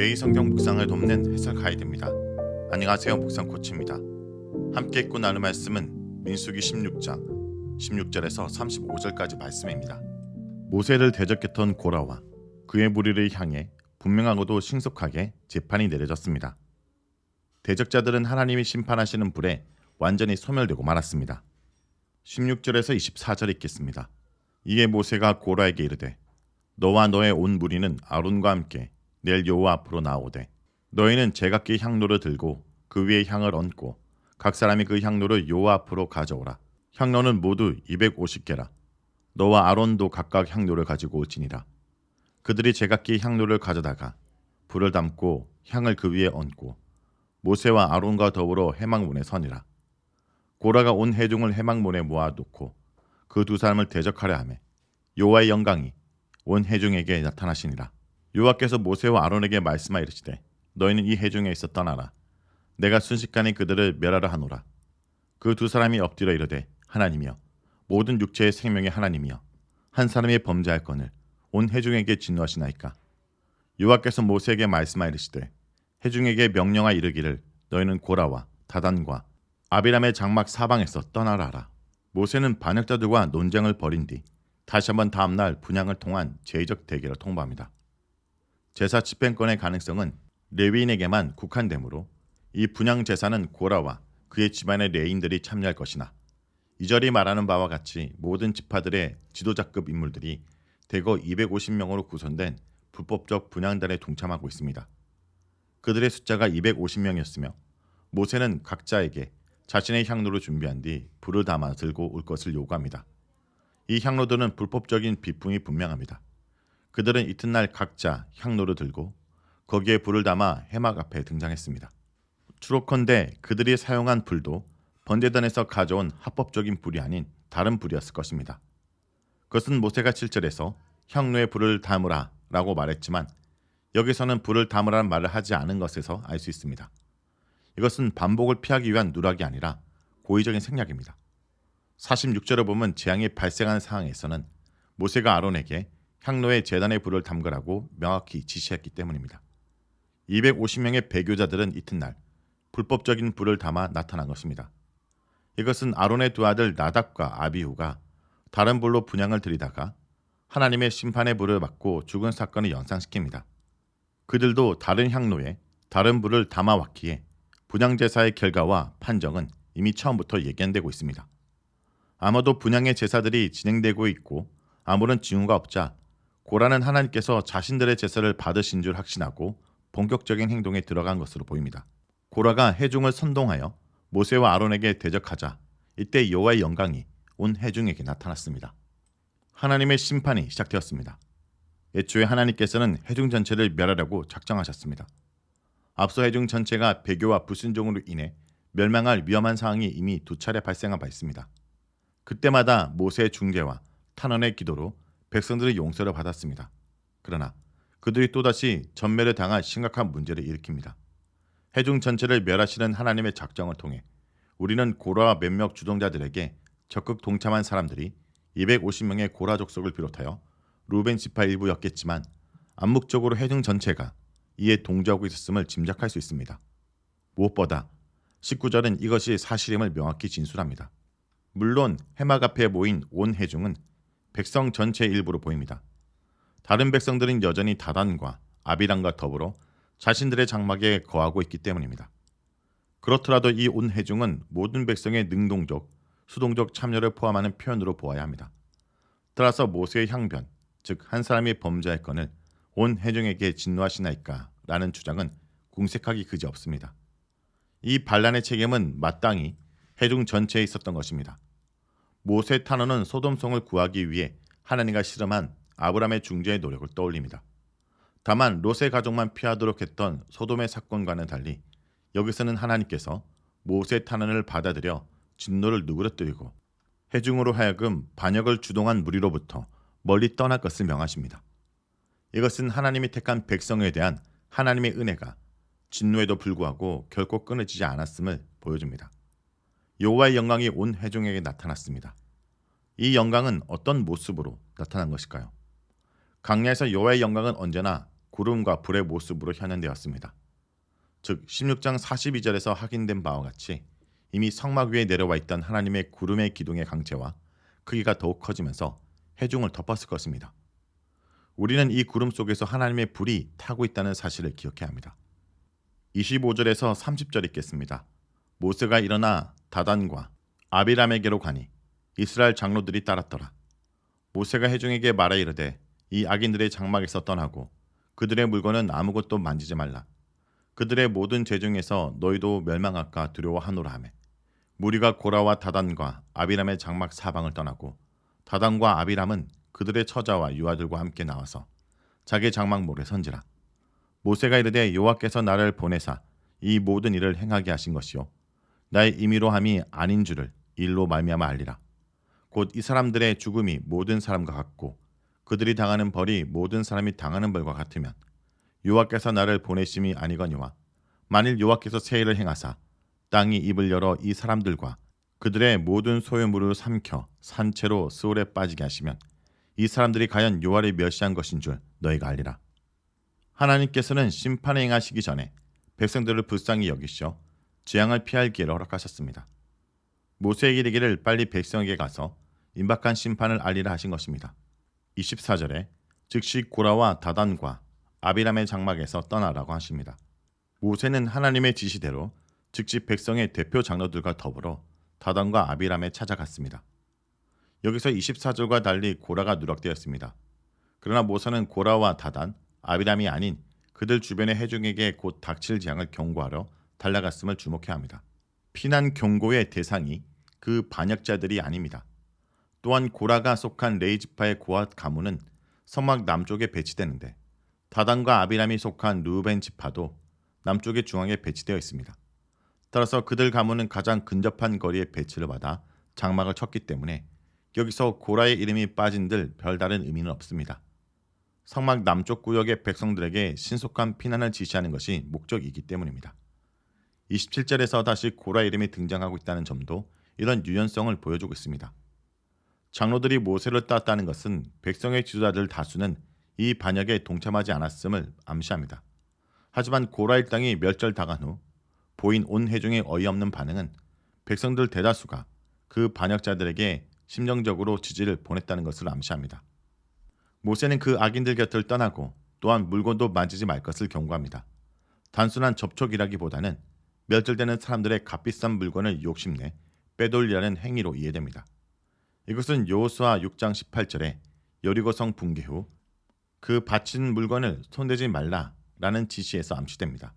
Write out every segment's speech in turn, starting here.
매일 성경 묵상을 돕는 해설 가이드입니다. 안녕하세요. 묵상 코치입니다. 함께 읽고 나눌 말씀은 민수기 16장 16절에서 35절까지 말씀입니다. 모세를 대적했던 고라와 그의 무리를 향해 분명하고도 신속하게 재판이 내려졌습니다. 대적자들은 하나님이 심판하시는 불에 완전히 소멸되고 말았습니다. 16절에서 24절 읽겠습니다. 이에 모세가 고라에게 이르되 너와 너의 온 무리는 아론과 함께 내일 여호와 앞으로 나오되 너희는 제각기 향로를 들고 그 위에 향을 얹고 각 사람이 그 향로를 여호와 앞으로 가져오라. 향로는 모두 250개라. 너와 아론도 각각 향로를 가지고 올지니라. 그들이 제각기 향로를 가져다가 불을 담고 향을 그 위에 얹고 모세와 아론과 더불어 회막문에 서니라. 고라가 온 회중을 회막문에 모아놓고 그 두 사람을 대적하려 하매 여호와의 영광이 온 회중에게 나타나시니라. 여호와께서 모세와 아론에게 말씀하여 이르시되 너희는 이 회중에 있어 떠나라. 내가 순식간에 그들을 멸하라 하노라. 그 두 사람이 엎드려 이르되 하나님이여 모든 육체의 생명의 하나님이여 한 사람이 범죄할 건을 온 회중에게 진노하시나이까. 여호와께서 모세에게 말씀하여 이르시되 회중에게 명령하여 이르기를 너희는 고라와 다단과 아비람의 장막 사방에서 떠나라 하라. 모세는 반역자들과 논쟁을 벌인 뒤 다시 한번 다음날 분향을 통한 제의적 대결을 통보합니다. 제사 집행권의 가능성은 레위인에게만 국한되므로 이 분향 제사는 고라와 그의 집안의 레인들이 참여할 것이나 이절이 말하는 바와 같이 모든 지파들의 지도자급 인물들이 대거 250명으로 구성된 불법적 분향단에 동참하고 있습니다. 그들의 숫자가 250명이었으며 모세는 각자에게 자신의 향로를 준비한 뒤 불을 담아 들고 올 것을 요구합니다. 이 향로들은 불법적인 비품이 분명합니다. 그들은 이튿날 각자 향로를 들고 거기에 불을 담아 회막 앞에 등장했습니다. 추록컨대 그들이 사용한 불도 번제단에서 가져온 합법적인 불이 아닌 다른 불이었을 것입니다. 그것은 모세가 7절에서 향로에 불을 담으라 라고 말했지만 여기서는 불을 담으라는 말을 하지 않은 것에서 알 수 있습니다. 이것은 반복을 피하기 위한 누락이 아니라 고의적인 생략입니다. 46절에 보면 재앙이 발생하는 상황에서는 모세가 아론에게 향로에 제단의 불을 담그라고 명확히 지시했기 때문입니다. 250명의 배교자들은 이튿날 불법적인 불을 담아 나타난 것입니다. 이것은 아론의 두 아들 나답과 아비후가 다른 불로 분향을 들이다가 하나님의 심판의 불을 맞고 죽은 사건을 연상시킵니다. 그들도 다른 향로에 다른 불을 담아왔기에 분향제사의 결과와 판정은 이미 처음부터 예견되고 있습니다. 아마도 분향의 제사들이 진행되고 있고 아무런 징후가 없자 고라는 하나님께서 자신들의 제사를 받으신 줄 확신하고 본격적인 행동에 들어간 것으로 보입니다. 고라가 회중을 선동하여 모세와 아론에게 대적하자 이때 여호와의 영광이 온 회중에게 나타났습니다. 하나님의 심판이 시작되었습니다. 애초에 하나님께서는 회중 전체를 멸하려고 작정하셨습니다. 앞서 회중 전체가 배교와 불순종으로 인해 멸망할 위험한 상황이 이미 두 차례 발생한 바 있습니다. 그때마다 모세의 중재와 탄원의 기도로 백성들의 용서를 받았습니다. 그러나 그들이 또다시 전멸을 당할 심각한 문제를 일으킵니다. 회중 전체를 멸하시는 하나님의 작정을 통해 우리는 고라와 몇몇 주동자들에게 적극 동참한 사람들이 250명의 고라 족속을 비롯하여 루벤 지파 일부였겠지만 암묵적으로 회중 전체가 이에 동조하고 있었음을 짐작할 수 있습니다. 무엇보다 19절은 이것이 사실임을 명확히 진술합니다. 물론 회막 앞에 모인 온 회중은 백성 전체의 일부로 보입니다. 다른 백성들은 여전히 다단과 아비람과 더불어 자신들의 장막에 거하고 있기 때문입니다. 그렇더라도 이 온 회중은 모든 백성의 능동적, 수동적 참여를 포함하는 표현으로 보아야 합니다. 따라서 모세의 향변, 즉 한 사람이 범죄할 건을 온 회중에게 진노하시나이까 라는 주장은 궁색하기 그지없습니다. 이 반란의 책임은 마땅히 회중 전체에 있었던 것입니다. 모세 탄원은 소돔성을 구하기 위해 하나님과 씨름한 아브람의 중재의 노력을 떠올립니다. 다만 롯의 가족만 피하도록 했던 소돔의 사건과는 달리 여기서는 하나님께서 모세 탄원을 받아들여 진노를 누그러뜨리고 회중으로 하여금 반역을 주동한 무리로부터 멀리 떠날 것을 명하십니다. 이것은 하나님이 택한 백성에 대한 하나님의 은혜가 진노에도 불구하고 결코 끊어지지 않았음을 보여줍니다. 여호와의 영광이 온 회중에게 나타났습니다. 이 영광은 어떤 모습으로 나타난 것일까요? 강야에서 여호와의 영광은 언제나 구름과 불의 모습으로 현현되었습니다. 즉 16장 42절에서 확인된 바와 같이 이미 성막 위에 내려와 있던 하나님의 구름의 기둥의 강체와 크기가 더욱 커지면서 회중을 덮었을 것입니다. 우리는 이 구름 속에서 하나님의 불이 타고 있다는 사실을 기억해야 합니다. 25절에서 30절 읽겠습니다. 모세가 일어나 다단과 아비람에게로 가니 이스라엘 장로들이 따랐더라. 모세가 회중에게 말하 이르되 이 악인들의 장막에서 떠나고 그들의 물건은 아무것도 만지지 말라. 그들의 모든 재중에서 너희도 멸망할까 두려워하노라 하매 무리가 고라와 다단과 아비람의 장막 사방을 떠나고 다단과 아비람은 그들의 처자와 유아들과 함께 나와서 자기 장막 모래 선지라. 모세가 이르되 여호와께서 나를 보내사 이 모든 일을 행하게 하신 것이요 나의 임의로 함이 아닌 줄을 일로 말미암아 알리라. 곧 이 사람들의 죽음이 모든 사람과 같고 그들이 당하는 벌이 모든 사람이 당하는 벌과 같으면 여호와께서 나를 보내심이 아니거니와 만일 여호와께서 새 일을 행하사 땅이 입을 열어 이 사람들과 그들의 모든 소유물을 삼켜 산채로 스올에 빠지게 하시면 이 사람들이 과연 여호와를 멸시한 것인 줄 너희가 알리라. 하나님께서는 심판을 행하시기 전에 백성들을 불쌍히 여기시어 재앙을 피할 기회를 허락하셨습니다. 모세에게 이르기를 빨리 백성에게 가서 임박한 심판을 알리라 하신 것입니다. 24절에 즉시 고라와 다단과 아비람의 장막에서 떠나라고 하십니다. 모세는 하나님의 지시대로 즉시 백성의 대표 장로들과 더불어 다단과 아비람에 찾아갔습니다. 여기서 24절과 달리 고라가 누락되었습니다. 그러나 모세는 고라와 다단, 아비람이 아닌 그들 주변의 회중에게 곧 닥칠 재앙을 경고하러 달려갔음을 주목해야 합니다. 피난 경고의 대상이 그 반역자들이 아닙니다. 또한 고라가 속한 레이지파의 고앗 가문은 성막 남쪽에 배치되는데 다단과 아비람이 속한 르우벤 지파도 남쪽의 중앙에 배치되어 있습니다. 따라서 그들 가문은 가장 근접한 거리에 배치를 받아 장막을 쳤기 때문에 여기서 고라의 이름이 빠진들 별다른 의미는 없습니다. 성막 남쪽 구역의 백성들에게 신속한 피난을 지시하는 것이 목적이기 때문입니다. 27절에서 다시 고라 이름이 등장하고 있다는 점도 이런 유연성을 보여주고 있습니다. 장로들이 모세를 따랐다는 것은 백성의 지도자들 다수는 이 반역에 동참하지 않았음을 암시합니다. 하지만 고라 일당이 멸절당한 후 보인 온 회중의 어이없는 반응은 백성들 대다수가 그 반역자들에게 심정적으로 지지를 보냈다는 것을 암시합니다. 모세는 그 악인들 곁을 떠나고 또한 물건도 만지지 말 것을 경고합니다. 단순한 접촉이라기보다는 멸절되는 사람들의 값비싼 물건을 욕심내 빼돌리려는 행위로 이해됩니다. 이것은 여호수아 6장 18절에 여리고성 붕괴 후 그 바친 물건을 손대지 말라라는 지시에서 암시됩니다.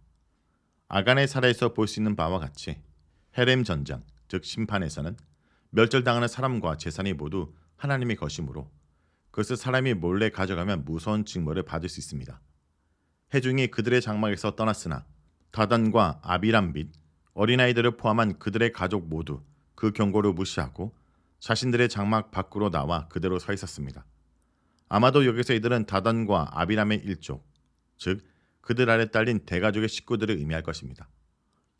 아간의 사례에서 볼 수 있는 바와 같이 헤렘 전장, 즉 심판에서는 멸절당하는 사람과 재산이 모두 하나님의 것이므로 그것을 사람이 몰래 가져가면 무서운 징벌을 받을 수 있습니다. 회중이 그들의 장막에서 떠났으나 다단과 아비람 및 어린아이들을 포함한 그들의 가족 모두 그 경고를 무시하고 자신들의 장막 밖으로 나와 그대로 서 있었습니다. 아마도 여기서 이들은 다단과 아비람의 일족, 즉 그들 아래 딸린 대가족의 식구들을 의미할 것입니다.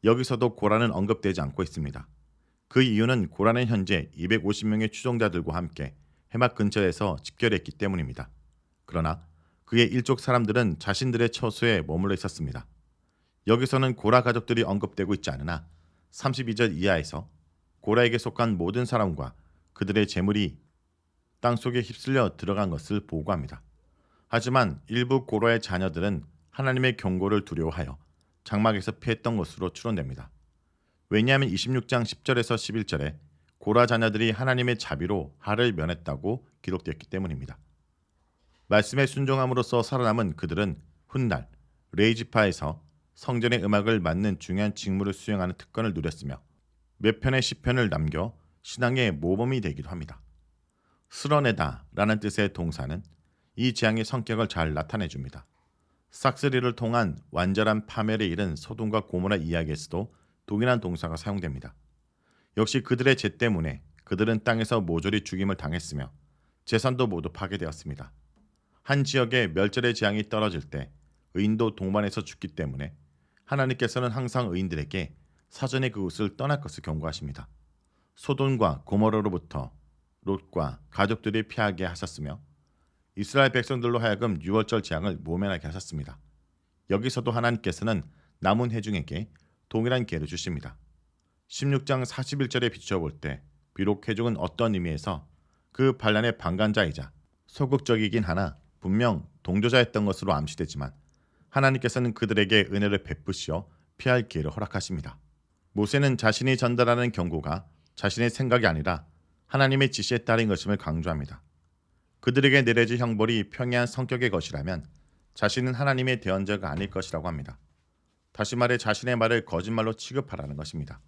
여기서도 고라는 언급되지 않고 있습니다. 그 이유는 고라는 현재 250명의 추종자들과 함께 해막 근처에서 집결했기 때문입니다. 그러나 그의 일족 사람들은 자신들의 처소에 머물러 있었습니다. 여기서는 고라 가족들이 언급되고 있지 않으나 32절 이하에서 고라에게 속한 모든 사람과 그들의 재물이 땅속에 휩쓸려 들어간 것을 보고합니다. 하지만 일부 고라의 자녀들은 하나님의 경고를 두려워하여 장막에서 피했던 것으로 추론됩니다. 왜냐하면 26장 10절에서 11절에 고라 자녀들이 하나님의 자비로 하를 면했다고 기록되었기 때문입니다. 말씀에 순종함으로써 살아남은 그들은 훗날 레이지파에서 성전의 음악을 맡는 중요한 직무를 수행하는 특권을 누렸으며 몇 편의 시편을 남겨 신앙의 모범이 되기도 합니다. 쓸어내다 라는 뜻의 동사는 이 재앙의 성격을 잘 나타내줍니다. 싹쓸이를 통한 완전한 파멸에 이른 소돔과 고모라 이야기에서도 동일한 동사가 사용됩니다. 역시 그들의 죄 때문에 그들은 땅에서 모조리 죽임을 당했으며 재산도 모두 파괴되었습니다. 한 지역에 멸절의 재앙이 떨어질 때 의인도 동반해서 죽기 때문에 하나님께서는 항상 의인들에게 사전에 그곳을 떠날 것을 경고하십니다. 소돔과 고모라로부터 롯과 가족들이 피하게 하셨으며 이스라엘 백성들로 하여금 유월절 재앙을 모면하게 하셨습니다. 여기서도 하나님께서는 남은 회중에게 동일한 기회를 주십니다. 16장 41절에 비추어 볼 때 비록 회중은 어떤 의미에서 그 반란의 방관자이자 소극적이긴 하나 분명 동조자였던 것으로 암시되지만 하나님께서는 그들에게 은혜를 베푸시어 피할 기회를 허락하십니다. 모세는 자신이 전달하는 경고가 자신의 생각이 아니라 하나님의 지시에 따른 것임을 강조합니다. 그들에게 내려질 형벌이 평이한 성격의 것이라면 자신은 하나님의 대언자가 아닐 것이라고 합니다. 다시 말해 자신의 말을 거짓말로 취급하라는 것입니다.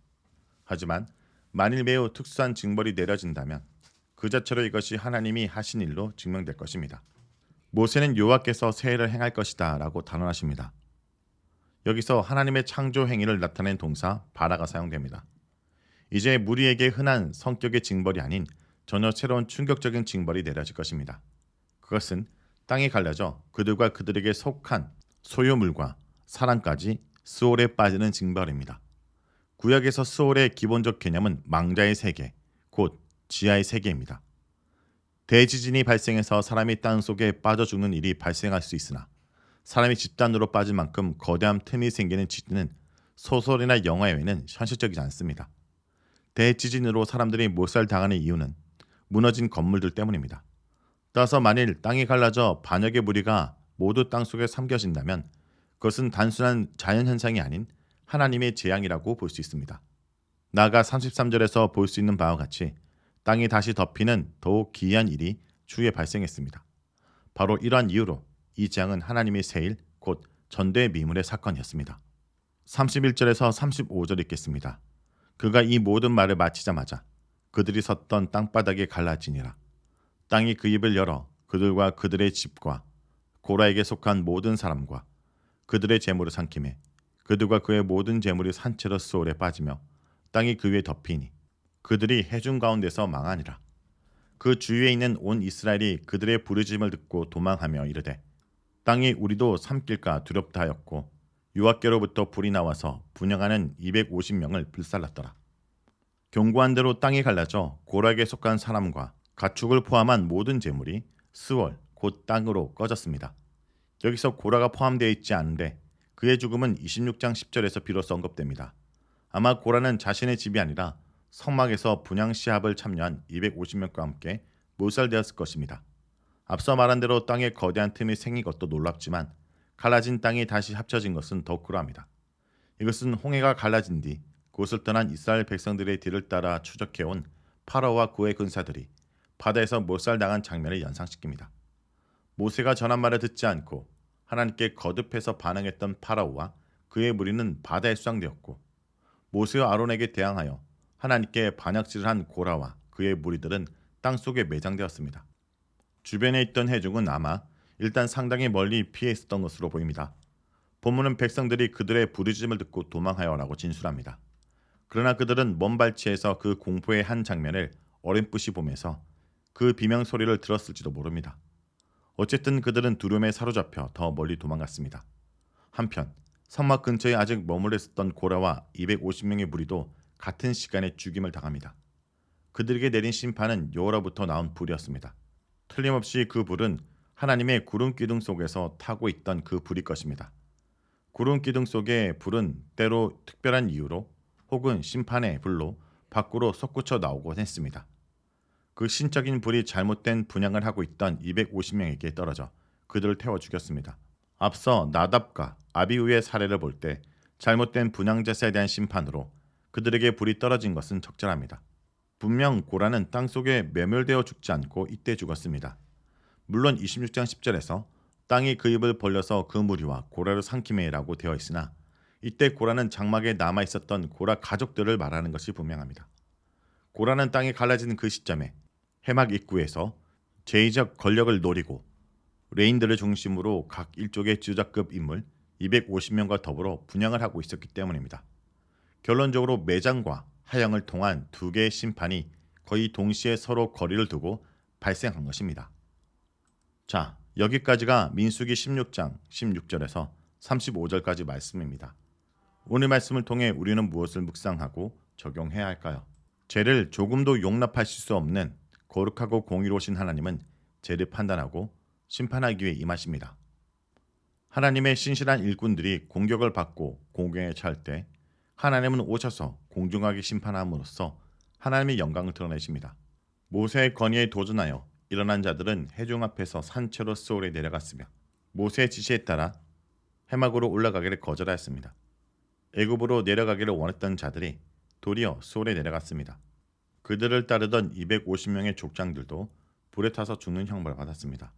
하지만 만일 매우 특수한 징벌이 내려진다면 그 자체로 이것이 하나님이 하신 일로 증명될 것입니다. 모세는 여호와께서 새 일을 행할 것이다 라고 단언하십니다. 여기서 하나님의 창조 행위를 나타낸 동사 바라가 사용됩니다. 이제 무리에게 흔한 성격의 징벌이 아닌 전혀 새로운 충격적인 징벌이 내려질 것입니다. 그것은 땅이 갈라져 그들과 그들에게 속한 소유물과 사람까지 스올에 빠지는 징벌입니다. 구약에서 스올의 기본적 개념은 망자의 세계, 곧 지하의 세계입니다. 대지진이 발생해서 사람이 땅속에 빠져 죽는 일이 발생할 수 있으나 사람이 집단으로 빠질 만큼 거대한 틈이 생기는 지진은 소설이나 영화 외에는 현실적이지 않습니다. 대지진으로 사람들이 몰살당하는 이유는 무너진 건물들 때문입니다. 따라서 만일 땅이 갈라져 반역의 무리가 모두 땅속에 삼켜진다면 그것은 단순한 자연현상이 아닌 하나님의 재앙이라고 볼 수 있습니다. 나아가 33절에서 볼 수 있는 바와 같이 땅이 다시 덮이는 더욱 기이한 일이 주위에 발생했습니다. 바로 이러한 이유로 이 재앙은 하나님의 세일, 곧 전대 미문의 사건이었습니다. 31절에서 35절 읽겠습니다. 그가 이 모든 말을 마치자마자 그들이 섰던 땅바닥이 갈라지니라. 땅이 그 입을 열어 그들과 그들의 집과 고라에게 속한 모든 사람과 그들의 재물을 삼키매 그들과 그의 모든 재물이 산채로 스올에 빠지며 땅이 그 위에 덮이니 그들이 해중 가운데서 망하니라. 그 주위에 있는 온 이스라엘이 그들의 부르짖음을 듣고 도망하며 이르되 땅이 우리도 삼킬까 두렵다 하였고 여호와께로부터 불이 나와서 분향하는 250명을 불살랐더라. 경고한 대로 땅이 갈라져 고라에게 속한 사람과 가축을 포함한 모든 재물이 스월 곧 땅으로 꺼졌습니다. 여기서 고라가 포함되어 있지 않은데 그의 죽음은 26장 10절에서 비로소 언급됩니다. 아마 고라는 자신의 집이 아니라 성막에서 분향 시합을 참여한 250명과 함께 몰살되었을 것입니다. 앞서 말한 대로 땅에 거대한 틈이 생긴 것도 놀랍지만 갈라진 땅이 다시 합쳐진 것은 더 그러합니다. 이것은 홍해가 갈라진 뒤 그곳을 떠난 이스라엘 백성들의 뒤를 따라 추적해온 파라오와 그의 군사들이 바다에서 몰살당한 장면을 연상시킵니다. 모세가 전한 말을 듣지 않고 하나님께 거듭해서 반응했던 파라오와 그의 무리는 바다에 수장되었고 모세와 아론에게 대항하여 하나님께 반역질을 한 고라와 그의 무리들은 땅속에 매장되었습니다. 주변에 있던 회중은 아마 일단 상당히 멀리 피해 있었던 것으로 보입니다. 본문은 백성들이 그들의 부르짖음을 듣고 도망하여라고 진술합니다. 그러나 그들은 먼 발치에서 그 공포의 한 장면을 어렴풋이 보면서 그 비명 소리를 들었을지도 모릅니다. 어쨌든 그들은 두려움에 사로잡혀 더 멀리 도망갔습니다. 한편 성막 근처에 아직 머물러 있었던 고라와 250명의 무리도 같은 시간에 죽임을 당합니다. 그들에게 내린 심판은 여호와로부터 나온 불이었습니다. 틀림없이 그 불은 하나님의 구름 기둥 속에서 타고 있던 그 불일 것입니다. 구름 기둥 속의 불은 때로 특별한 이유로 혹은 심판의 불로 밖으로 솟구쳐 나오곤 했습니다. 그 신적인 불이 잘못된 분향을 하고 있던 250명에게 떨어져 그들을 태워 죽였습니다. 앞서 나답과 아비후의 사례를 볼 때 잘못된 분향 제사에 대한 심판으로 그들에게 불이 떨어진 것은 적절합니다. 분명 고라는 땅속에 매몰되어 죽지 않고 이때 죽었습니다. 물론 26장 10절에서 땅이 그 입을 벌려서 그 무리와 고라를 삼키매라고 되어 있으나 이때 고라는 장막에 남아있었던 고라 가족들을 말하는 것이 분명합니다. 고라는 땅이 갈라지는 그 시점에 해막 입구에서 제의적 권력을 노리고 레인들을 중심으로 각 일족의 지도자급 인물 250명과 더불어 분향을 하고 있었기 때문입니다. 결론적으로 매장과 하향을 통한 두 개의 심판이 거의 동시에 서로 거리를 두고 발생한 것입니다. 자, 여기까지가 민수기 16장 16절에서 35절까지 말씀입니다. 오늘 말씀을 통해 우리는 무엇을 묵상하고 적용해야 할까요? 죄를 조금도 용납하실 수 없는 거룩하고 공의로우신 하나님은 죄를 판단하고 심판하기 위해 임하십니다. 하나님의 신실한 일꾼들이 공격을 받고 공경에 처할 때 하나님은 오셔서 공정하게 심판함으로써 하나님의 영광을 드러내십니다. 모세의 건의에 도전하여 일어난 자들은 회중 앞에서 산채로 소울에 내려갔으며 모세의 지시에 따라 해막으로 올라가기를 거절하였습니다. 애굽으로 내려가기를 원했던 자들이 도리어 소울에 내려갔습니다. 그들을 따르던 250명의 족장들도 불에 타서 죽는 형벌을 받았습니다.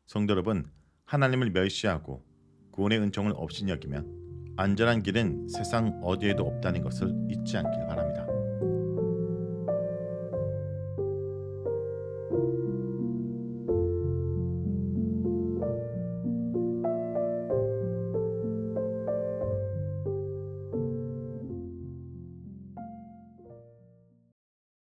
성도 여러분, 하나님을 멸시하고 구원의 은총을 없이 여기면 안전한 길은 세상 어디에도 없다는 것을 잊지 않길 바랍니다.